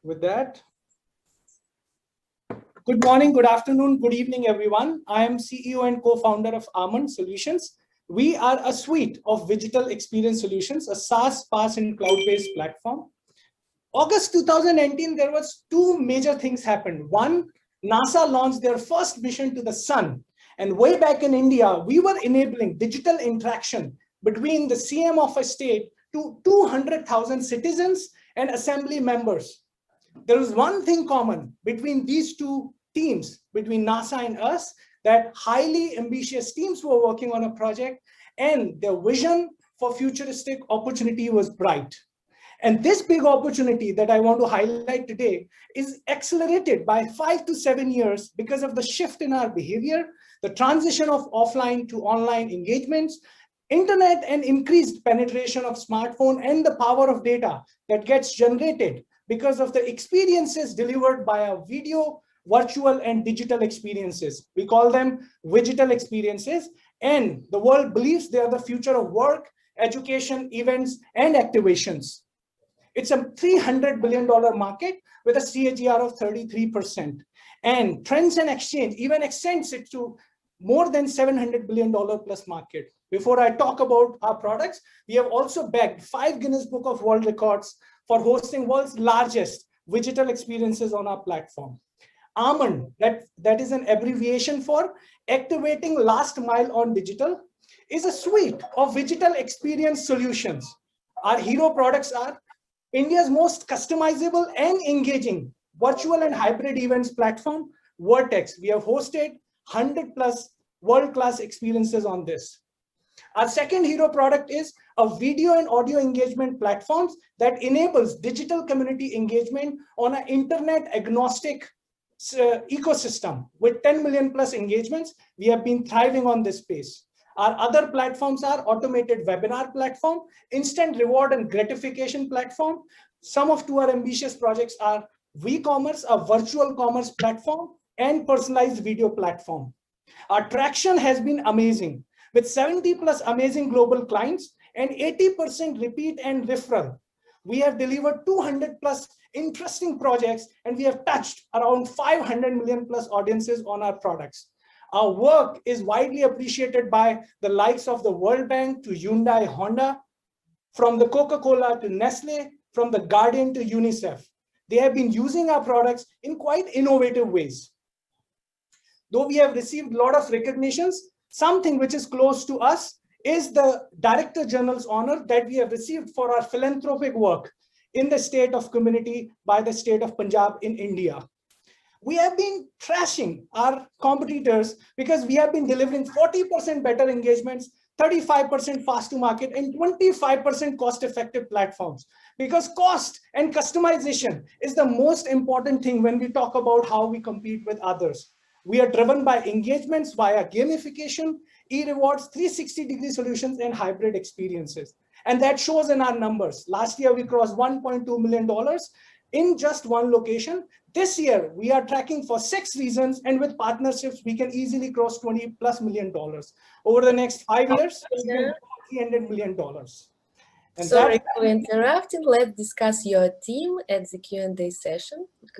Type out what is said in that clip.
With that, good morning, good afternoon, good evening, everyone. I am CEO and co-founder of Almond Solutions. We are a suite of digital experience solutions, a SaaS, PaaS, and cloud-based platform. August 2019, there was two major things happened. One, NASA launched their first mission to the sun. And way back in India, we were enabling digital interaction between the CM of a state to 200,000 citizens and assembly members. There is one thing common between these two teams, between NASA and us, that highly ambitious teams were working on a project and their vision for futuristic opportunity was bright. And this big opportunity that I want to highlight today is accelerated by 5 to 7 years because of the shift in our behavior, the transition of offline to online engagements, internet and increased penetration of smartphone, and the power of data that gets generated because of the experiences delivered by our video, virtual, and digital experiences. We call them digital experiences, and the world believes they are the future of work, education, events, and activations. It's a $300 billion market with a CAGR of 33%. And Trends and Exchange even extends it to more than $700 billion plus market. Before I talk about our products, we have also bagged 5 Guinness Book of World Records for hosting world's largest digital experiences on our platform. Almond, that is an abbreviation for Activating Last Mile on Digital, is a suite of digital experience solutions. Our hero products are India's most customizable and engaging virtual and hybrid events platform, Vertex. We have hosted 100 plus world-class experiences on this. Our second hero product is a video and audio engagement platforms that enables digital community engagement on an internet agnostic ecosystem. With 10 million plus engagements, we have been thriving on this space. Our other platforms are automated webinar platform, instant reward and gratification platform. Some of our ambitious projects are WeCommerce, a virtual commerce platform, and personalized video platform. Our traction has been amazing with 70 plus amazing global clients and 80% repeat and referral. We have delivered 200 plus interesting projects and we have touched around 500 million plus audiences on our products. Our work is widely appreciated by the likes of the World Bank to Hyundai, Honda, from the Coca-Cola to Nestle, from the Guardian to UNICEF. They have been using our products in quite innovative ways. Though we have received a lot of recognitions, something which is close to us is the Director General's honor that we have received for our philanthropic work in the state of community by the state of Punjab in India. We have been trashing our competitors because we have been delivering 40% better engagements, 35% fast to market, and 25% cost-effective platforms. Because cost and customization is the most important thing when we talk about how we compete with others. We are driven by engagements via gamification, e-rewards, 360-degree solutions, and hybrid experiences. And that shows in our numbers. Last year, we crossed $1.2 million in just one location. This year, we are tracking for 6 reasons, and with partnerships, we can easily cross $20+ million. Over the next 5 years, we can $300 million. And sorry for interrupting. Let's discuss your team at the Q&A session.